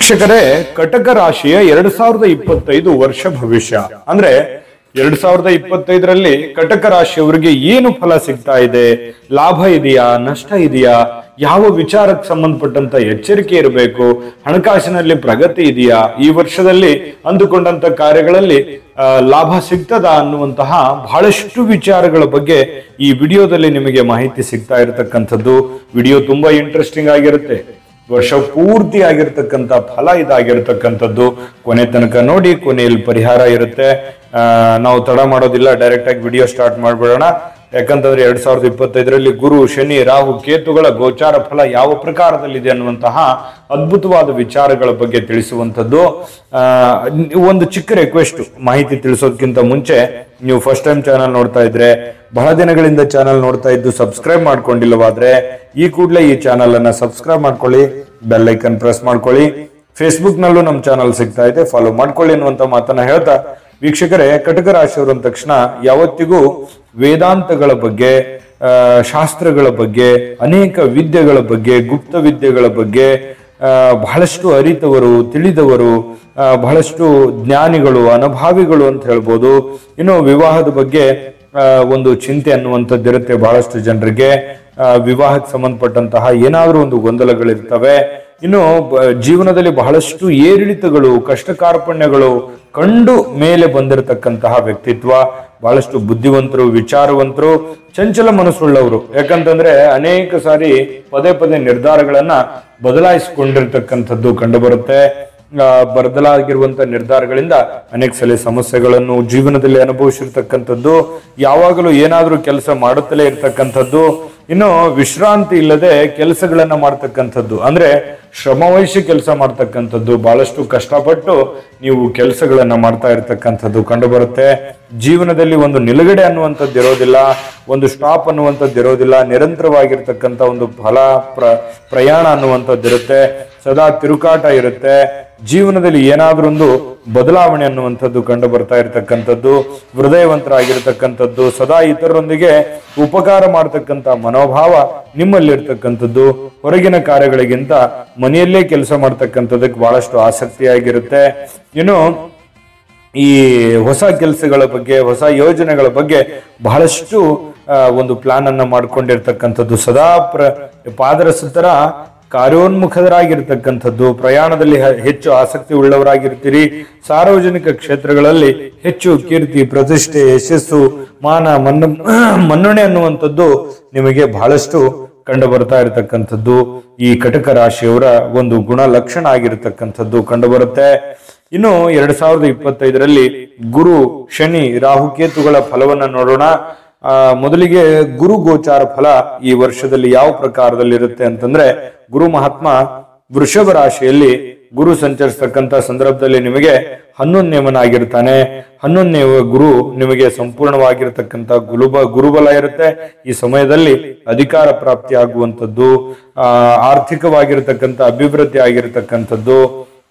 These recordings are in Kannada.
ವೀಕ್ಷಕರೇ, ಕಟಕ ರಾಶಿಯ 2025 ವರ್ಷ ಭವಿಷ್ಯ ಅಂದ್ರೆ 2025ರಲ್ಲಿ ಕಟಕ ರಾಶಿಯವರಿಗೆ ಏನು ಫಲ ಸಿಗ್ತಾ ಇದೆ, ಲಾಭ ಇದೆಯಾ, ನಷ್ಟ ಇದೆಯಾ, ಯಾವ ವಿಚಾರಕ್ಕೆ ಸಂಬಂಧಪಟ್ಟಂತ ಎಚ್ಚರಿಕೆ ಇರಬೇಕು, ಹಣಕಾಸಿನಲ್ಲಿ ಪ್ರಗತಿ ಇದೆಯಾ, ಈ ವರ್ಷದಲ್ಲಿ ಅಂದುಕೊಂಡಂತ ಕಾರ್ಯಗಳಲ್ಲಿ ಲಾಭ ಸಿಗ್ತದಾ ಅನ್ನುವಂತಹ ಬಹಳಷ್ಟು ವಿಚಾರಗಳ ಬಗ್ಗೆ ಈ ವಿಡಿಯೋದಲ್ಲಿ ನಿಮಗೆ ಮಾಹಿತಿ ಸಿಗ್ತಾ ಇರತಕ್ಕಂಥದ್ದು. ವಿಡಿಯೋ ತುಂಬಾ ಇಂಟ್ರೆಸ್ಟಿಂಗ್ ಆಗಿರುತ್ತೆ. ವರ್ಷ ಪೂರ್ತಿ ಆಗಿರ್ತಕ್ಕಂಥ ಫಲ ಇದಾಗಿರ್ತಕ್ಕಂಥದ್ದು. ಕೊನೆ ತನಕ ನೋಡಿ, ಕೊನೆಯಲ್ಲಿ ಪರಿಹಾರ ಇರುತ್ತೆ. ನಾವು ತಡ ಮಾಡೋದಿಲ್ಲ, ಡೈರೆಕ್ಟ್ ಆಗಿ ವಿಡಿಯೋ ಸ್ಟಾರ್ಟ್ ಮಾಡ್ಬಿಡೋಣ. ಯಾಕಂತಂದ್ರೆ 2025ರಲ್ಲಿ ಗುರು, ಶನಿ, ರಾಹು, ಕೇತುಗಳ ಗೋಚಾರ ಫಲ ಯಾವ ಪ್ರಕಾರದಲ್ಲಿದೆ ಅನ್ನುವಂತಹ ಅದ್ಭುತವಾದ ವಿಚಾರಗಳ ಬಗ್ಗೆ ತಿಳಿಸುವಂಥದ್ದು. ಒಂದು ಚಿಕ್ಕ ರಿಕ್ವೆಸ್ಟ್, ಮಾಹಿತಿ ತಿಳಿಸೋದಕ್ಕಿಂತ ಮುಂಚೆ ನೀವು ಫಸ್ಟ್ ಟೈಮ್ ಚಾನಲ್ ನೋಡ್ತಾ ಇದ್ರೆ, ಬಹಳ ದಿನಗಳಿಂದ ಚಾನಲ್ ನೋಡ್ತಾ ಇದ್ದು ಸಬ್ಸ್ಕ್ರೈಬ್ ಮಾಡ್ಕೊಂಡಿಲ್ಲವಾದ್ರೆ ಈ ಕೂಡಲೇ ಈ ಚಾನಲ್ ಅನ್ನ ಸಬ್ಸ್ಕ್ರೈಬ್ ಮಾಡ್ಕೊಳ್ಳಿ, ಬೆಲ್ ಐಕನ್ ಪ್ರೆಸ್ ಮಾಡ್ಕೊಳ್ಳಿ. ಫೇಸ್ಬುಕ್ ನಲ್ಲೂ ನಮ್ಮ ಚಾನಲ್ ಸಿಗ್ತಾ ಇದೆ, ಫಾಲೋ ಮಾಡ್ಕೊಳ್ಳಿ ಅನ್ನುವಂತ ಮಾತನ್ನ ಹೇಳ್ತಾ, ವೀಕ್ಷಕರೇ, ಕಟಕ ರಾಶಿಯವರು ಅಂದ ತಕ್ಷಣ ಯಾವತ್ತಿಗೂ ವೇದಾಂತಗಳ ಬಗ್ಗೆ, ಶಾಸ್ತ್ರಗಳ ಬಗ್ಗೆ, ಅನೇಕ ವಿದ್ಯೆಗಳ ಬಗ್ಗೆ, ಗುಪ್ತ ವಿದ್ಯೆಗಳ ಬಗ್ಗೆ ಬಹಳಷ್ಟು ಅರಿತವರು, ತಿಳಿದವರು, ಬಹಳಷ್ಟು ಜ್ಞಾನಿಗಳು, ಅನುಭಾವಿಗಳು ಅಂತ ಹೇಳ್ಬೋದು. ಇನ್ನು ವಿವಾಹದ ಬಗ್ಗೆ ಒಂದು ಚಿಂತೆ ಅನ್ನುವಂಥದ್ದಿರುತ್ತೆ ಬಹಳಷ್ಟು ಜನರಿಗೆ. ವಿವಾಹಕ್ಕೆ ಸಂಬಂಧಪಟ್ಟಂತಹ ಏನಾದ್ರೂ ಒಂದು ಗೊಂದಲಗಳಿರ್ತವೆ. ಇನ್ನು ಜೀವನದಲ್ಲಿ ಬಹಳಷ್ಟು ಏರಿಳಿತಗಳು, ಕಷ್ಟ ಕಾರ್ಪಣ್ಯಗಳು ಕಂಡು ಮೇಲೆ ಬಂದಿರತಕ್ಕಂತಹ ವ್ಯಕ್ತಿತ್ವ, ಬಹಳಷ್ಟು ಬುದ್ಧಿವಂತರು, ವಿಚಾರವಂತರು, ಚಂಚಲ ಮನಸ್ಸುಳ್ಳವರು. ಯಾಕಂತಂದ್ರೆ ಅನೇಕ ಸಾರಿ ಪದೇ ಪದೇ ನಿರ್ಧಾರಗಳನ್ನ ಬದಲಾಯಿಸಿಕೊಂಡಿರ್ತಕ್ಕಂಥದ್ದು ಕಂಡು ಬರುತ್ತೆ. ಬದಲಾಗಿರುವಂತ ನಿರ್ಧಾರಗಳಿಂದ ಅನೇಕ ಸಲ ಸಮಸ್ಯೆಗಳನ್ನು ಜೀವನದಲ್ಲಿ ಅನುಭವಿಸಿರ್ತಕ್ಕಂಥದ್ದು. ಯಾವಾಗಲೂ ಏನಾದ್ರೂ ಕೆಲಸ ಮಾಡುತ್ತಲೇ ಇರ್ತಕ್ಕಂಥದ್ದು. ಇನ್ನು ವಿಶ್ರಾಂತಿ ಇಲ್ಲದೆ ಕೆಲಸಗಳನ್ನ ಮಾಡ್ತಕ್ಕಂಥದ್ದು, ಅಂದ್ರೆ ಶ್ರಮವಹಿಸಿ ಕೆಲಸ ಮಾಡ್ತಕ್ಕಂಥದ್ದು. ಬಹಳಷ್ಟು ಕಷ್ಟಪಟ್ಟು ನೀವು ಕೆಲಸಗಳನ್ನ ಮಾಡ್ತಾ ಇರ್ತಕ್ಕಂಥದ್ದು ಕಂಡು ಬರುತ್ತೆ. ಜೀವನದಲ್ಲಿ ಒಂದು ನಿಲುಗಡೆ ಅನ್ನುವಂಥದ್ದು ಇರೋದಿಲ್ಲ, ಒಂದು ಸ್ಟಾಪ್ ಅನ್ನುವಂಥದ್ದು ಇರೋದಿಲ್ಲ. ನಿರಂತರವಾಗಿರ್ತಕ್ಕಂಥ ಒಂದು ಪ್ರಯಾಣ ಅನ್ನುವಂಥದ್ದು ಇರುತ್ತೆ. ಸದಾ ತಿರುಕಾಟ ಇರುತ್ತೆ. ಜೀವನದಲ್ಲಿ ಏನಾದ್ರೂ ಒಂದು ಬದಲಾವಣೆ ಅನ್ನುವಂಥದ್ದು ಕಂಡು ಬರ್ತಾ ಇರತಕ್ಕಂಥದ್ದು. ಹೃದಯವಂತರಾಗಿರ್ತಕ್ಕಂಥದ್ದು, ಸದಾ ಇತರರೊಂದಿಗೆ ಉಪಕಾರ ಮಾಡತಕ್ಕಂಥ ಮನೋಭಾವ ನಿಮ್ಮಲ್ಲಿರ್ತಕ್ಕಂಥದ್ದು. ಹೊರಗಿನ ಕಾರ್ಯಗಳಿಗಿಂತ ಮನೆಯಲ್ಲೇ ಕೆಲಸ ಮಾಡ್ತಕ್ಕಂಥದಕ್ಕೆ ಬಹಳಷ್ಟು ಆಸಕ್ತಿಯಾಗಿರುತ್ತೆ. ಇನ್ನು ಈ ಹೊಸ ಕೆಲಸಗಳ ಬಗ್ಗೆ, ಹೊಸ ಯೋಜನೆಗಳ ಬಗ್ಗೆ ಬಹಳಷ್ಟು ಒಂದು ಪ್ಲಾನ್ ಅನ್ನ ಮಾಡ್ಕೊಂಡಿರ್ತಕ್ಕಂಥದ್ದು. ಸದಾ ಪಾದರಸತರ ಕಾರ್ಯೋನ್ಮುಖರಾಗಿರ್ತಕ್ಕಂಥದ್ದು. ಪ್ರಯಾಣದಲ್ಲಿ ಹೆಚ್ಚು ಆಸಕ್ತಿ ಉಳ್ಳವರಾಗಿರ್ತೀರಿ. ಸಾರ್ವಜನಿಕ ಕ್ಷೇತ್ರಗಳಲ್ಲಿ ಹೆಚ್ಚು ಕೀರ್ತಿ, ಪ್ರತಿಷ್ಠೆ, ಯಶಸ್ಸು, ಮಾನ, ಮನ್ನಣೆ ಅನ್ನುವಂಥದ್ದು ನಿಮಗೆ ಬಹಳಷ್ಟು ಕಂಡು ಬರ್ತಾ ಇರತಕ್ಕಂಥದ್ದು ಈ ಕಟಕ ರಾಶಿಯವರ ಒಂದು ಗುಣ ಲಕ್ಷಣ ಆಗಿರತಕ್ಕಂಥದ್ದು ಕಂಡು ಬರುತ್ತೆ. ಇನ್ನು 2025ರಲ್ಲಿ ಗುರು, ಶನಿ, ರಾಹು, ಕೇತುಗಳ ಫಲವನ್ನ ನೋಡೋಣ. ಮೊದಲಿಗೆ ಗುರು ಗೋಚಾರ ಫಲ ಈ ವರ್ಷದಲ್ಲಿ ಯಾವ ಪ್ರಕಾರದಲ್ಲಿ ಇರುತ್ತೆ ಅಂತಂದ್ರೆ, ಗುರು ಮಹಾತ್ಮ ವೃಷಭ ರಾಶಿಯಲ್ಲಿ ಗುರು ಸಂಚರಿಸತಕ್ಕಂತ ಸಂದರ್ಭದಲ್ಲಿ ನಿಮಗೆ 11ನೇವನ ಆಗಿರ್ತಾನೆ. 11ನೇ ಗುರು ನಿಮಗೆ ಸಂಪೂರ್ಣವಾಗಿರ್ತಕ್ಕಂಥ ಗುರುಬಲ ಇರುತ್ತೆ. ಈ ಸಮಯದಲ್ಲಿ ಅಧಿಕಾರ ಪ್ರಾಪ್ತಿ ಆಗುವಂಥದ್ದು, ಆರ್ಥಿಕವಾಗಿರ್ತಕ್ಕಂಥ ಅಭಿವೃದ್ಧಿ ಆಗಿರ್ತಕ್ಕಂಥದ್ದು,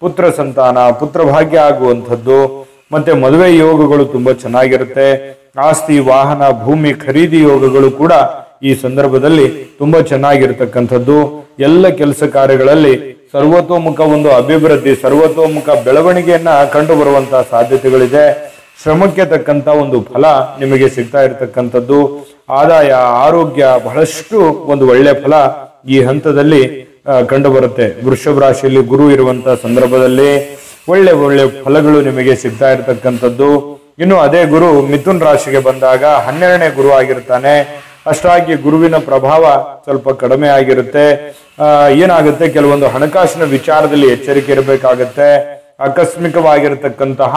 ಪುತ್ರ ಸಂತಾನ, ಪುತ್ರ ಭಾಗ್ಯ ಆಗುವಂಥದ್ದು, ಮತ್ತೆ ಮದುವೆ ಯೋಗಗಳು ತುಂಬಾ ಚೆನ್ನಾಗಿರುತ್ತೆ. ಆಸ್ತಿ, ವಾಹನ, ಭೂಮಿ ಖರೀದಿ ಯೋಗಗಳು ಕೂಡ ಈ ಸಂದರ್ಭದಲ್ಲಿ ತುಂಬಾ ಚೆನ್ನಾಗಿರ್ತಕ್ಕಂಥದ್ದು. ಎಲ್ಲ ಕೆಲಸ ಕಾರ್ಯಗಳಲ್ಲಿ ಸರ್ವತೋಮುಖ ಒಂದು ಅಭಿವೃದ್ಧಿ, ಸರ್ವತೋಮುಖ ಬೆಳವಣಿಗೆಯನ್ನ ಕಂಡು ಬರುವಂತಹ ಸಾಧ್ಯತೆಗಳಿದೆ. ಶ್ರಮಕ್ಕೆ ತಕ್ಕಂತ ಒಂದು ಫಲ ನಿಮಗೆ ಸಿಗ್ತಾ ಇರತಕ್ಕಂಥದ್ದು. ಆದಾಯ, ಆರೋಗ್ಯ, ಬಹಳಷ್ಟು ಒಂದು ಒಳ್ಳೆ ಫಲ ಈ ಹಂತದಲ್ಲಿ ಕಂಡು ಬರುತ್ತೆ. ವೃಷಭ ರಾಶಿಯಲ್ಲಿ ಗುರು ಇರುವಂತಹ ಸಂದರ್ಭದಲ್ಲಿ ಒಳ್ಳೆ ಫಲಗಳು ನಿಮಗೆ ಸಿಗ್ತಾ ಇರತಕ್ಕಂಥದ್ದು. ಇನ್ನು ಅದೇ ಗುರು ಮಿಥುನ್ ರಾಶಿಗೆ ಬಂದಾಗ 12ನೇ ಗುರು ಆಗಿರ್ತಾನೆ. ಅಷ್ಟಾಗಿ ಗುರುವಿನ ಪ್ರಭಾವ ಸ್ವಲ್ಪ ಕಡಿಮೆ ಆಗಿರುತ್ತೆ. ಏನಾಗುತ್ತೆ, ಕೆಲವೊಂದು ಹಣಕಾಸಿನ ವಿಚಾರದಲ್ಲಿ ಎಚ್ಚರಿಕೆ ಇರಬೇಕಾಗತ್ತೆ. ಆಕಸ್ಮಿಕವಾಗಿರತಕ್ಕಂತಹ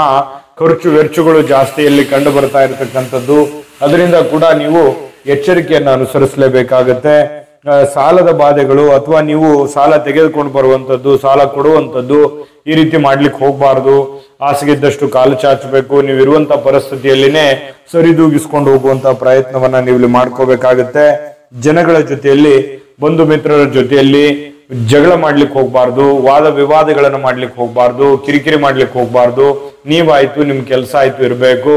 ಖರ್ಚು ವೆಚ್ಚಗಳು ಜಾಸ್ತಿಯಲ್ಲಿ ಕಂಡು ಬರ್ತಾ ಇರತಕ್ಕಂಥದ್ದು. ಅದರಿಂದ ಕೂಡ ನೀವು ಎಚ್ಚರಿಕೆಯನ್ನು ಅನುಸರಿಸಲೇಬೇಕಾಗತ್ತೆ. ಸಾಲದ ಬಾಧೆಗಳು ಅಥವಾ ನೀವು ಸಾಲ ತೆಗೆದುಕೊಂಡು ಬರುವಂತದ್ದು, ಸಾಲ ಕೊಡುವಂಥದ್ದು, ಈ ರೀತಿ ಮಾಡ್ಲಿಕ್ಕೆ ಹೋಗ್ಬಾರ್ದು. ಹಾಸಿಗೆದ್ದಷ್ಟು ಕಾಲು ಚಾಚಬೇಕು. ನೀವು ಇರುವಂತ ಪರಿಸ್ಥಿತಿಯಲ್ಲಿನೇ ಸರಿದೂಗಿಸ್ಕೊಂಡು ಹೋಗುವಂತ ಪ್ರಯತ್ನವನ್ನ ನೀವು ಮಾಡ್ಕೋಬೇಕಾಗತ್ತೆ. ಜನಗಳ ಜೊತೆಯಲ್ಲಿ, ಬಂಧು ಮಿತ್ರರ ಜೊತೆಯಲ್ಲಿ ಜಗಳ ಮಾಡ್ಲಿಕ್ಕೆ ಹೋಗ್ಬಾರ್ದು. ವಾದ ವಿವಾದಗಳನ್ನ ಮಾಡ್ಲಿಕ್ಕೆ ಹೋಗ್ಬಾರ್ದು. ಕಿರಿಕಿರಿ ಮಾಡ್ಲಿಕ್ಕೆ ಹೋಗ್ಬಾರ್ದು. ನೀವಾಯ್ತು, ನಿಮ್ ಕೆಲಸ ಆಯ್ತು ಇರಬೇಕು.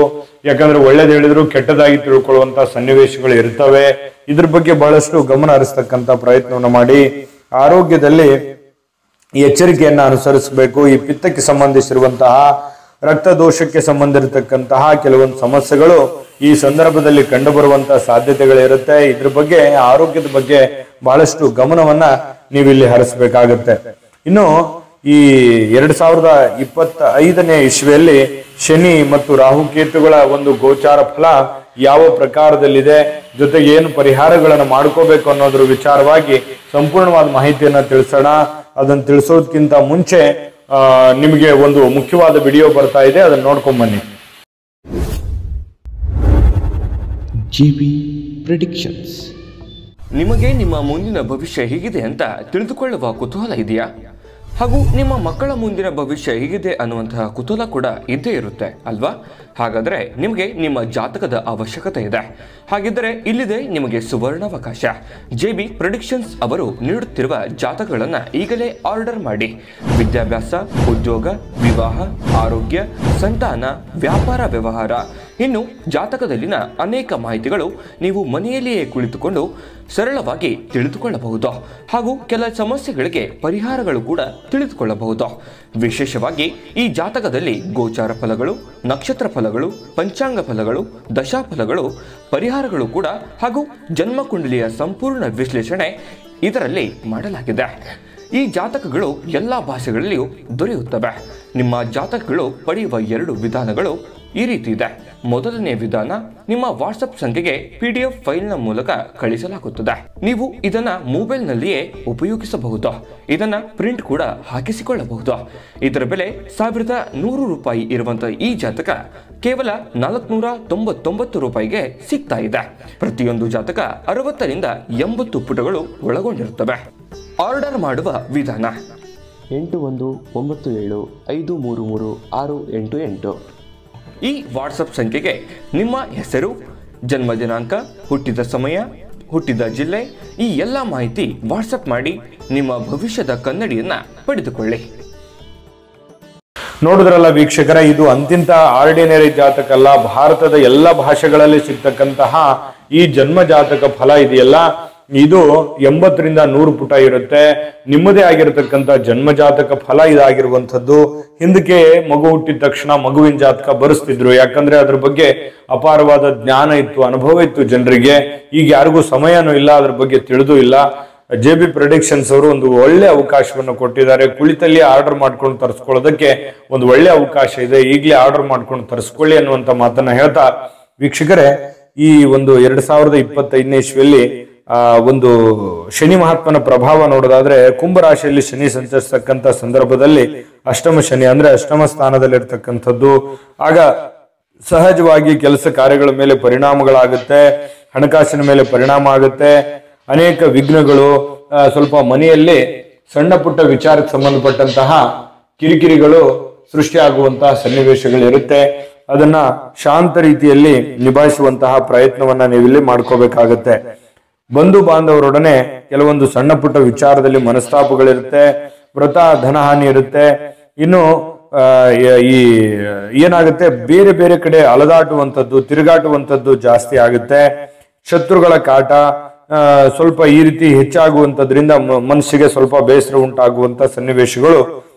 ಯಾಕಂದ್ರೆ ಒಳ್ಳೇದು ಹೇಳಿದ್ರು ಕೆಟ್ಟದಾಗಿ ತಿಳ್ಕೊಳ್ಳುವಂತ ಸನ್ನಿವೇಶಗಳು ಇರ್ತವೆ. ಇದ್ರ ಬಗ್ಗೆ ಬಹಳಷ್ಟು ಗಮನ ಹರಿಸ್ತಕ್ಕಂತ ಪ್ರಯತ್ನವನ್ನ ಮಾಡಿ. ಆರೋಗ್ಯದಲ್ಲಿ ಎಚ್ಚರಿಕೆಯನ್ನ ಅನುಸರಿಸಬೇಕು. ಈ ಪಿತ್ತಕ್ಕೆ ಸಂಬಂಧಿಸಿರುವಂತಹ ರಕ್ತ ದೋಷಕ್ಕೆ ಸಂಬಂಧಿರತಕ್ಕಂತಹ ಕೆಲವೊಂದು ಸಮಸ್ಯೆಗಳು ಈ ಸಂದರ್ಭದಲ್ಲಿ ಕಂಡುಬರುವಂತಹ ಸಾಧ್ಯತೆಗಳಿರುತ್ತೆ. ಇದ್ರ ಬಗ್ಗೆ ಆರೋಗ್ಯದ ಬಗ್ಗೆ ಬಹಳಷ್ಟು ಗಮನವನ್ನ ನೀವಿಲ್ಲಿ ಹರಿಸಬೇಕಾಗತ್ತೆ. ಇನ್ನು ಈ 2025ನೇ ಇಸ್ವಿಯಲ್ಲಿ ಶನಿ ಮತ್ತು ರಾಹುಕೇತುಗಳ ಒಂದು ಗೋಚಾರ ಫಲ ಯಾವ ಪ್ರಕಾರದಲ್ಲಿದೆ, ಜೊತೆಗೆ ಏನು ಪರಿಹಾರಗಳನ್ನು ಮಾಡ್ಕೋಬೇಕು ಅನ್ನೋದ್ರ ವಿಚಾರವಾಗಿ ಸಂಪೂರ್ಣವಾದ ಮಾಹಿತಿಯನ್ನ ತಿಳಿಸೋಣ. ಅದನ್ನು ತಿಳಿಸೋದಕ್ಕಿಂತ ಮುಂಚೆ ನಿಮಗೆ ಒಂದು ಮುಖ್ಯವಾದ ವಿಡಿಯೋ ಬರ್ತಾ ಇದೆ, ಅದನ್ನ ನೋಡ್ಕೊಂಡ್ ಬನ್ನಿ. GB predictions. ನಿಮಗೆ ನಿಮ್ಮ ಮುಂದಿನ ಭವಿಷ್ಯ ಹೇಗಿದೆ ಅಂತ ತಿಳಿದುಕೊಳ್ಳುವ ಕುತೂಹಲ ಇದೆಯಾ? ಹಾಗೂ ನಿಮ್ಮ ಮಕ್ಕಳ ಮುಂದಿನ ಭವಿಷ್ಯ ಹೇಗಿದೆ ಅನ್ನುವಂತಹ ಕುತೂಹಲ ಕೂಡ ಇದ್ದೇ ಇರುತ್ತೆ ಅಲ್ವಾ? ಹಾಗಾದರೆ ನಿಮಗೆ ನಿಮ್ಮ ಜಾತಕದ ಅವಶ್ಯಕತೆ ಇದೆ. ಹಾಗಿದ್ದರೆ ಇಲ್ಲಿದೆ ನಿಮಗೆ ಸುವರ್ಣಾವಕಾಶ. JB ಪ್ರೆಡಿಕ್ಷನ್ಸ್ ಅವರು ನೀಡುತ್ತಿರುವ ಜಾತಕಗಳನ್ನು ಈಗಲೇ ಆರ್ಡರ್ ಮಾಡಿ. ವಿದ್ಯಾಭ್ಯಾಸ, ಉದ್ಯೋಗ, ವಿವಾಹ, ಆರೋಗ್ಯ, ಸಂತಾನ, ವ್ಯಾಪಾರ ವ್ಯವಹಾರ, ಇನ್ನು ಜಾತಕದಲ್ಲಿನ ಅನೇಕ ಮಾಹಿತಿಗಳು ನೀವು ಮನೆಯಲ್ಲಿಯೇ ಕುಳಿತುಕೊಂಡು ಸರಳವಾಗಿ ತಿಳಿದುಕೊಳ್ಳಬಹುದು. ಹಾಗೂ ಕೆಲ ಸಮಸ್ಯೆಗಳಿಗೆ ಪರಿಹಾರಗಳು ಕೂಡ ತಿಳಿದುಕೊಳ್ಳಬಹುದು. ವಿಶೇಷವಾಗಿ ಈ ಜಾತಕದಲ್ಲಿ ಗೋಚಾರ ಫಲಗಳು, ನಕ್ಷತ್ರ ಫಲಗಳು, ಪಂಚಾಂಗ ಫಲಗಳು, ದಶಾಫಲಗಳು, ಪರಿಹಾರಗಳು ಕೂಡ ಹಾಗೂ ಜನ್ಮಕುಂಡಲಿಯ ಸಂಪೂರ್ಣ ವಿಶ್ಲೇಷಣೆ ಇದರಲ್ಲಿ ಮಾಡಲಾಗಿದೆ. ಈ ಜಾತಕಗಳು ಎಲ್ಲ ಭಾಷೆಗಳಲ್ಲಿಯೂ ದೊರೆಯುತ್ತವೆ. ನಿಮ್ಮ ಜಾತಕಗಳು ಪಡೆಯುವ 2 ವಿಧಾನಗಳು ಈ ರೀತಿ ಇದೆ. ಮೊದಲನೇ ವಿಧಾನ, ನಿಮ್ಮ ವಾಟ್ಸಪ್ ಸಂಖ್ಯೆಗೆ PDF ಫೈಲ್ನ ಮೂಲಕ ಕಳಿಸಲಾಗುತ್ತದೆ. ನೀವು ಇದನ್ನ ಮೊಬೈಲ್ನಲ್ಲಿಯೇ ಉಪಯೋಗಿಸಬಹುದು. ಇದನ್ನ ಪ್ರಿಂಟ್ ಕೂಡ ಹಾಕಿಸಿಕೊಳ್ಳಬಹುದು. ಇದರ ಬೆಲೆ 1100 ರೂಪಾಯಿ ಇರುವಂತಹ ಈ ಜಾತಕ ಕೇವಲ 499 ರೂಪಾಯಿಗೆ ಸಿಗ್ತಾ ಇದೆ. ಪ್ರತಿಯೊಂದು ಜಾತಕ 60ರಿಂದ 80 ಪುಟಗಳು ಒಳಗೊಂಡಿರುತ್ತವೆ. ಆರ್ಡರ್ ಮಾಡುವ ವಿಧಾನ: 8197533688. ಈ ವಾಟ್ಸಪ್ ಸಂಖ್ಯೆಗೆ ನಿಮ್ಮ ಹೆಸರು, ಜನ್ಮ ದಿನಾಂಕ, ಹುಟ್ಟಿದ ಸಮಯ, ಹುಟ್ಟಿದ ಜಿಲ್ಲೆ, ಈ ಎಲ್ಲ ಮಾಹಿತಿ ವಾಟ್ಸಪ್ ಮಾಡಿ ನಿಮ್ಮ ಭವಿಷ್ಯದ ಕನ್ನಡಿಯನ್ನ ಪಡೆದುಕೊಳ್ಳಿ. ನೋಡಿದ್ರಲ್ಲ ವೀಕ್ಷಕರ, ಇದು ಅಂತಿಂತ ಆರ್ಡಿನರಿ ಜಾತಕ ಅಲ್ಲ. ಭಾರತದ ಎಲ್ಲ ಭಾಷೆಗಳಲ್ಲಿ ಸಿಗ್ತಕ್ಕಂತಹ ಈ ಜನ್ಮ ಜಾತಕ ಫಲ ಇದೆಯಲ್ಲ, ಇದು 80ರಿಂದ 100 ಪುಟ ಇರುತ್ತೆ. ನಿಮ್ಮದೇ ಆಗಿರತಕ್ಕಂತ ಜನ್ಮ ಜಾತಕ ಫಲ ಇದಾಗಿರುವಂಥದ್ದು. ಹಿಂದಕ್ಕೆ ಮಗು ಹುಟ್ಟಿದ ತಕ್ಷಣ ಮಗುವಿನ ಜಾತಕ ಬರೆಸ್ತಿದ್ರು, ಯಾಕಂದ್ರೆ ಅದ್ರ ಬಗ್ಗೆ ಅಪಾರವಾದ ಜ್ಞಾನ ಇತ್ತು, ಅನುಭವ ಇತ್ತು ಜನರಿಗೆ. ಈಗ ಯಾರಿಗೂ ಸಮಯನೂ ಇಲ್ಲ, ಅದ್ರ ಬಗ್ಗೆ ತಿಳಿದು ಇಲ್ಲ. JB ಪ್ರೆಡಿಕ್ಷನ್ಸ್ ಅವರು ಒಂದು ಒಳ್ಳೆ ಅವಕಾಶವನ್ನು ಕೊಟ್ಟಿದ್ದಾರೆ. ಕುಳಿತಲ್ಲಿ ಆರ್ಡರ್ ಮಾಡ್ಕೊಂಡು ತರಿಸ್ಕೊಳ್ಳೋದಕ್ಕೆ ಒಂದು ಒಳ್ಳೆ ಅವಕಾಶ ಇದೆ. ಈಗಲೇ ಆರ್ಡರ್ ಮಾಡ್ಕೊಂಡು ತರಿಸ್ಕೊಳ್ಳಿ ಅನ್ನುವಂತ ಮಾತನ್ನ ಹೇಳ್ತಾ, ವೀಕ್ಷಕರೇ, ಈ ಒಂದು 2025ನೇ ಇಸ್ವಿಯಲ್ಲಿ ಒಂದು ಶನಿ ಮಹಾತ್ಮನ ಪ್ರಭಾವ ನೋಡೋದಾದ್ರೆ, ಕುಂಭರಾಶಿಯಲ್ಲಿ ಶನಿ ಸಂಚರಿಸತಕ್ಕಂತ ಸಂದರ್ಭದಲ್ಲಿ ಅಷ್ಟಮ ಶನಿ ಅಂದ್ರೆ ಅಷ್ಟಮ ಸ್ಥಾನದಲ್ಲಿರ್ತಕ್ಕಂಥದ್ದು. ಆಗ ಸಹಜವಾಗಿ ಕೆಲಸ ಕಾರ್ಯಗಳ ಮೇಲೆ ಪರಿಣಾಮಗಳಾಗುತ್ತೆ, ಹಣಕಾಸಿನ ಮೇಲೆ ಪರಿಣಾಮ ಆಗುತ್ತೆ, ಅನೇಕ ವಿಘ್ನಗಳು, ಸ್ವಲ್ಪ ಮನೆಯಲ್ಲಿ ಸಣ್ಣ ಪುಟ್ಟ ವಿಚಾರಕ್ಕೆ ಸಂಬಂಧಪಟ್ಟಂತಹ ಕಿರಿಕಿರಿಗಳು ಸೃಷ್ಟಿಯಾಗುವಂತಹ ಸನ್ನಿವೇಶಗಳಿರುತ್ತೆ. ಅದನ್ನ ಶಾಂತ ರೀತಿಯಲ್ಲಿ ನಿಭಾಯಿಸುವಂತಹ ಪ್ರಯತ್ನವನ್ನ ನೀವಿಲ್ಲಿ ಮಾಡ್ಕೋಬೇಕಾಗತ್ತೆ. ಬಂಧು ಬಾಂಧವರೊಡನೆ ಕೆಲವೊಂದು ಸಣ್ಣ ಪುಟ್ಟ ವಿಚಾರದಲ್ಲಿ ಮನಸ್ತಾಪಗಳಿರುತ್ತೆ, ವ್ರತ ಧನಹಾನಿ ಇರುತ್ತೆ. ಇನ್ನು ಈ ಏನಾಗುತ್ತೆ, ಬೇರೆ ಬೇರೆ ಕಡೆ ಅಲದಾಟುವಂಥದ್ದು, ತಿರುಗಾಟುವಂಥದ್ದು ಜಾಸ್ತಿ ಆಗುತ್ತೆ. ಶತ್ರುಗಳ ಕಾಟ ಸ್ವಲ್ಪ ಈ ರೀತಿ ಹೆಚ್ಚಾಗುವಂಥದ್ರಿಂದ ಮನಸ್ಸಿಗೆ ಸ್ವಲ್ಪ ಬೇಸರ ಉಂಟಾಗುವಂತ ಸನ್ನಿವೇಶಗಳು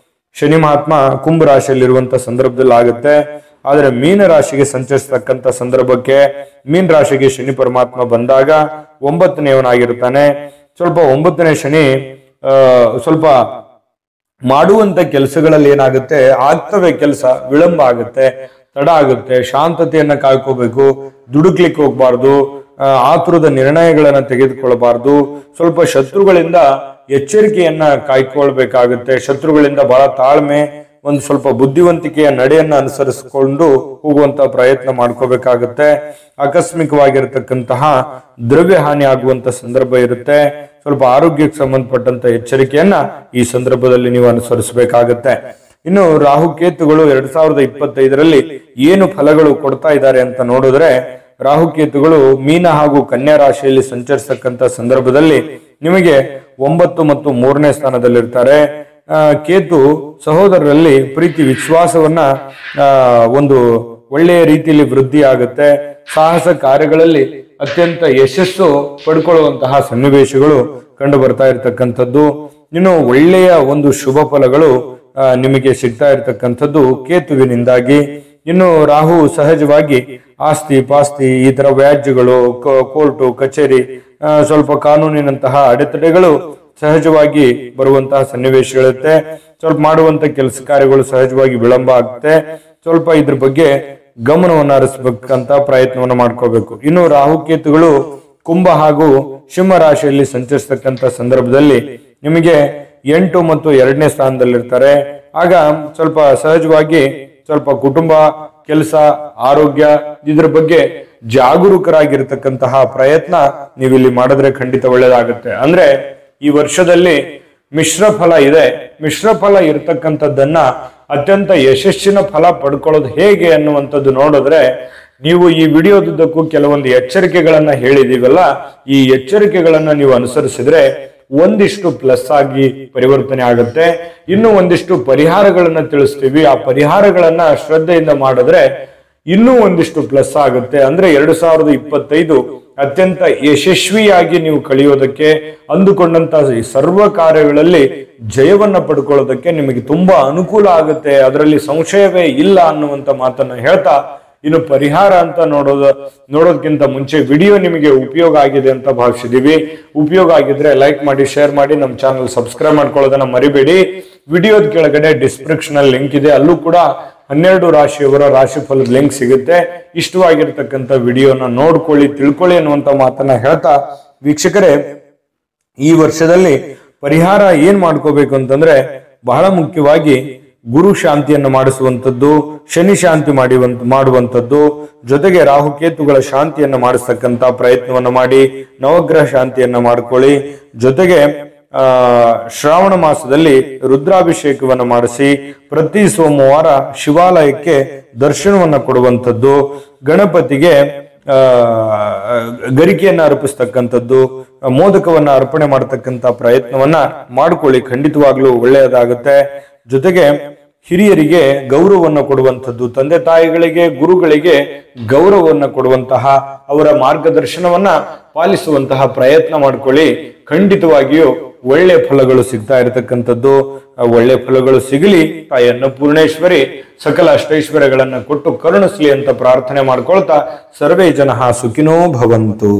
ಶನಿ ಮಹಾತ್ಮ ಕುಂಭ ರಾಶಿಯಲ್ಲಿರುವಂತ ಸಂದರ್ಭದಲ್ಲಿ ಆಗುತ್ತೆ. ಆದ್ರೆ ಮೀನ ರಾಶಿಗೆ ಸಂಚರಿಸತಕ್ಕಂತ ಸಂದರ್ಭಕ್ಕೆ, ಮೀನ ರಾಶಿಗೆ ಶನಿ ಪರಮಾತ್ಮ ಬಂದಾಗ 9ನೇವನಾಗಿರ್ತಾನೆ. ಸ್ವಲ್ಪ 9ನೇ ಶನಿ ಸ್ವಲ್ಪ ಮಾಡುವಂತ ಕೆಲಸಗಳಲ್ಲಿ ಏನಾಗುತ್ತೆ, ಆಗ್ತವೆ ಕೆಲಸ, ವಿಳಂಬ ಆಗುತ್ತೆ, ತಡ ಆಗುತ್ತೆ. ಶಾಂತತೆಯನ್ನ ಕಾಯ್ಕೋಬೇಕು, ದುಡುಕ್ಲಿಕ್ಕೆ ಹೋಗ್ಬಾರ್ದು, ಆತುರದ ನಿರ್ಣಯಗಳನ್ನ ತೆಗೆದುಕೊಳ್ಳಬಾರ್ದು. ಸ್ವಲ್ಪ ಶತ್ರುಗಳಿಂದ ಎಚ್ಚರಿಕೆಯನ್ನ ಕಾಯ್ಕೊಳ್ಬೇಕಾಗುತ್ತೆ. ಶತ್ರುಗಳಿಂದ ಬಹಳ ತಾಳ್ಮೆ, ಒಂದು ಸ್ವಲ್ಪ ಬುದ್ಧಿವಂತಿಕೆಯ ನಡೆಯನ್ನ ಅನುಸರಿಸಿಕೊಂಡು ಹೋಗುವಂತ ಪ್ರಯತ್ನ ಮಾಡ್ಕೋಬೇಕಾಗುತ್ತೆ. ಆಕಸ್ಮಿಕವಾಗಿರತಕ್ಕಂತಹ ದ್ರವ್ಯ ಹಾನಿ ಆಗುವಂತ ಸಂದರ್ಭ ಇರುತ್ತೆ. ಸ್ವಲ್ಪ ಆರೋಗ್ಯಕ್ಕೆ ಸಂಬಂಧಪಟ್ಟಂತ ಎಚ್ಚರಿಕೆಯನ್ನ ಈ ಸಂದರ್ಭದಲ್ಲಿ ನೀವು ಅನುಸರಿಸಬೇಕಾಗತ್ತೆ. ಇನ್ನು ರಾಹುಕೇತುಗಳು 2025ರಲ್ಲಿ ಏನು ಫಲಗಳು ಕೊಡ್ತಾ ಇದ್ದಾರೆ ಅಂತ ನೋಡಿದ್ರೆ, ರಾಹುಕೇತುಗಳು ಮೀನ ಹಾಗೂ ಕನ್ಯಾ ರಾಶಿಯಲ್ಲಿ ಸಂಚರಿಸತಕ್ಕಂತ ಸಂದರ್ಭದಲ್ಲಿ ನಿಮಗೆ 9 ಮತ್ತು 3ನೇ ಸ್ಥಾನದಲ್ಲಿರ್ತಾರೆ. ಕೇತು ಸಹೋದರರಲ್ಲಿ ಪ್ರೀತಿ ವಿಶ್ವಾಸವನ್ನ ಒಂದು ಒಳ್ಳೆಯ ರೀತಿಯಲ್ಲಿ ವೃದ್ಧಿ ಆಗುತ್ತೆ. ಸಾಹಸ ಕಾರ್ಯಗಳಲ್ಲಿ ಅತ್ಯಂತ ಯಶಸ್ಸು ಪಡ್ಕೊಳ್ಳುವಂತಹ ಸನ್ನಿವೇಶಗಳು ಕಂಡು ಬರ್ತಾ ಇರತಕ್ಕಂಥದ್ದು. ಇನ್ನು ಒಳ್ಳೆಯ ಒಂದು ಶುಭ ಫಲಗಳು ನಿಮಗೆ ಸಿಗ್ತಾ ಇರತಕ್ಕಂಥದ್ದು ಕೇತುವಿನಿಂದಾಗಿ. ಇನ್ನು ರಾಹು ಸಹಜವಾಗಿ ಆಸ್ತಿ ಪಾಸ್ತಿ ಈ ತರ ವ್ಯಾಜ್ಯಗಳು, ಕೋರ್ಟು ಕಚೇರಿ, ಸ್ವಲ್ಪ ಕಾನೂನಿನಂತಹ ಅಡೆತಡೆಗಳು ಸಹಜವಾಗಿ ಬರುವಂತಹ ಸನ್ನಿವೇಶಗಳಿರುತ್ತೆ. ಸ್ವಲ್ಪ ಮಾಡುವಂತ ಕೆಲಸ ಕಾರ್ಯಗಳು ಸಹಜವಾಗಿ ವಿಳಂಬ ಆಗುತ್ತೆ. ಸ್ವಲ್ಪ ಇದ್ರ ಬಗ್ಗೆ ಗಮನವನ್ನು ಹರಿಸಬೇಕಂತ ಪ್ರಯತ್ನವನ್ನ ಮಾಡ್ಕೋಬೇಕು. ಇನ್ನು ರಾಹುಕೇತುಗಳು ಕುಂಭ ಹಾಗೂ ಸಿಂಹ ರಾಶಿಯಲ್ಲಿ ಸಂಚರಿಸತಕ್ಕಂತ ಸಂದರ್ಭದಲ್ಲಿ ನಿಮಗೆ 8 ಮತ್ತು 2ನೇ ಸ್ಥಾನದಲ್ಲಿರ್ತಾರೆ. ಆಗ ಸ್ವಲ್ಪ ಸಹಜವಾಗಿ ಸ್ವಲ್ಪ ಕುಟುಂಬ, ಕೆಲಸ, ಆರೋಗ್ಯ ಇದ್ರ ಬಗ್ಗೆ ಜಾಗರೂಕರಾಗಿರ್ತಕ್ಕಂತಹ ಪ್ರಯತ್ನ ನೀವಿಲ್ಲಿ ಮಾಡಿದ್ರೆ ಖಂಡಿತ ಒಳ್ಳೇದಾಗುತ್ತೆ. ಅಂದ್ರೆ ಈ ವರ್ಷದಲ್ಲಿ ಮಿಶ್ರ ಫಲ ಇದೆ. ಮಿಶ್ರ ಫಲ ಇರ್ತಕ್ಕಂಥದ್ದನ್ನ ಅತ್ಯಂತ ಯಶಸ್ಸಿನ ಫಲ ಪಡ್ಕೊಳ್ಳೋದು ಹೇಗೆ ಅನ್ನುವಂಥದ್ದು ನೋಡಿದ್ರೆ, ನೀವು ಈ ವಿಡಿಯೋದುದ್ದಕ್ಕೂ ಕೆಲವೊಂದು ಎಚ್ಚರಿಕೆಗಳನ್ನ ಹೇಳಿದೀವಲ್ಲ, ಈ ಎಚ್ಚರಿಕೆಗಳನ್ನ ನೀವು ಅನುಸರಿಸಿದ್ರೆ ಒಂದಿಷ್ಟು ಪ್ಲಸ್ ಆಗಿ ಪರಿವರ್ತನೆ ಆಗುತ್ತೆ. ಇನ್ನು ಒಂದಿಷ್ಟು ಪರಿಹಾರಗಳನ್ನ ತಿಳಿಸ್ತೀವಿ. ಆ ಪರಿಹಾರಗಳನ್ನ ಶ್ರದ್ಧೆಯಿಂದ ಮಾಡಿದ್ರೆ ಇನ್ನೂ ಒಂದಿಷ್ಟು ಪ್ಲಸ್ ಆಗುತ್ತೆ. ಅಂದ್ರೆ 2025 ಅತ್ಯಂತ ಯಶಸ್ವಿಯಾಗಿ ನೀವು ಕಳೆಯೋದಕ್ಕೆ, ಅಂದುಕೊಂಡಂತ ಸರ್ವ ಕಾರ್ಯಗಳಲ್ಲಿ ಜಯವನ್ನ ಪಡ್ಕೊಳ್ಳೋದಕ್ಕೆ ನಿಮಗೆ ತುಂಬಾ ಅನುಕೂಲ ಆಗುತ್ತೆ. ಅದರಲ್ಲಿ ಸಂಶಯವೇ ಇಲ್ಲ ಅನ್ನುವಂತ ಮಾತನ್ನ ಹೇಳ್ತಾ, ಇನ್ನು ಪರಿಹಾರ ಅಂತ ನೋಡೋದಕ್ಕಿಂತ ಮುಂಚೆ ವಿಡಿಯೋ ನಿಮಗೆ ಉಪಯೋಗ ಆಗಿದೆ ಅಂತ ಭಾವಿಸಿದೀವಿ. ಉಪಯೋಗ ಆಗಿದ್ರೆ ಲೈಕ್ ಮಾಡಿ, ಶೇರ್ ಮಾಡಿ, ನಮ್ಮ ಚಾನಲ್ ಸಬ್ಸ್ಕ್ರೈಬ್ ಮಾಡ್ಕೊಳ್ಳೋದನ್ನ ಮರಿಬೇಡಿ. ವಿಡಿಯೋದ ಕೆಳಗಡೆ ಡಿಸ್ಕ್ರಿಪ್ಷನ್ ಅಲ್ಲಿ ಲಿಂಕ್ ಇದೆ, ಅಲ್ಲೂ ಕೂಡ 12 ರಾಶಿಯವರ ರಾಶಿ ಫಲದ ಲಿಂಕ್ ಸಿಗುತ್ತೆ. ಇಷ್ಟವಾಗಿರ್ತಕ್ಕಂಥ ವಿಡಿಯೋನ ನೋಡ್ಕೊಳ್ಳಿ, ತಿಳ್ಕೊಳ್ಳಿ ಅನ್ನುವಂತ ಮಾತನ್ನ ಹೇಳ್ತಾ, ವೀಕ್ಷಕರೇ, ಈ ವರ್ಷದಲ್ಲಿ ಪರಿಹಾರ ಏನ್ ಮಾಡ್ಕೋಬೇಕು ಅಂತಂದ್ರೆ, ಬಹಳ ಮುಖ್ಯವಾಗಿ ಗುರು ಶಾಂತಿಯನ್ನು ಮಾಡಿಸುವಂಥದ್ದು, ಶನಿ ಶಾಂತಿ ಮಾಡುವಂಥದ್ದು, ಜೊತೆಗೆ ರಾಹುಕೇತುಗಳ ಶಾಂತಿಯನ್ನ ಮಾಡಿಸ್ತಕ್ಕಂಥ ಪ್ರಯತ್ನವನ್ನ ಮಾಡಿ, ನವಗ್ರಹ ಶಾಂತಿಯನ್ನ ಮಾಡ್ಕೊಳ್ಳಿ. ಜೊತೆಗೆ ಶ್ರಾವಣ ಮಾಸದಲ್ಲಿ ರುದ್ರಾಭಿಷೇಕವನ್ನ ಮಾಡಿಸಿ, ಪ್ರತಿ ಸೋಮವಾರ ಶಿವಾಲಯಕ್ಕೆ ದರ್ಶನವನ್ನ ಕೊಡುವಂಥದ್ದು, ಗಣಪತಿಗೆ ಗರಿಕೆಯನ್ನ ಅರ್ಪಿಸ್ತಕ್ಕಂಥದ್ದು, ಮೋದಕವನ್ನ ಅರ್ಪಣೆ ಮಾಡತಕ್ಕಂಥ ಪ್ರಯತ್ನವನ್ನ ಮಾಡ್ಕೊಳ್ಳಿ. ಖಂಡಿತವಾಗ್ಲೂ ಒಳ್ಳೆಯದಾಗುತ್ತೆ. ಜೊತೆಗೆ ಹಿರಿಯರಿಗೆ ಗೌರವವನ್ನು ಕೊಡುವಂಥದ್ದು, ತಂದೆ ತಾಯಿಗಳಿಗೆ, ಗುರುಗಳಿಗೆ ಗೌರವವನ್ನು ಕೊಡುವಂತಹ, ಅವರ ಮಾರ್ಗದರ್ಶನವನ್ನ ಪಾಲಿಸುವಂತಹ ಪ್ರಯತ್ನ ಮಾಡ್ಕೊಳ್ಳಿ. ಖಂಡಿತವಾಗಿಯೂ ಒಳ್ಳೆ ಫಲಗಳು ಸಿಗ್ತಾ ಇರತಕ್ಕಂಥದ್ದು. ಒಳ್ಳೆ ಫಲಗಳು ಸಿಗಲಿ. ತಾಯಿ ಅನ್ನಪೂರ್ಣೇಶ್ವರಿ ಸಕಲ ಅಷ್ಟೈಶ್ವರ್ಯಗಳನ್ನ ಕೊಟ್ಟು ಕರುಣಿಸ್ಲಿ ಅಂತ ಪ್ರಾರ್ಥನೆ ಮಾಡ್ಕೊಳ್ತಾ, ಸರ್ವೇ ಜನಃ ಸುಖಿನೋ ಭವಂತು.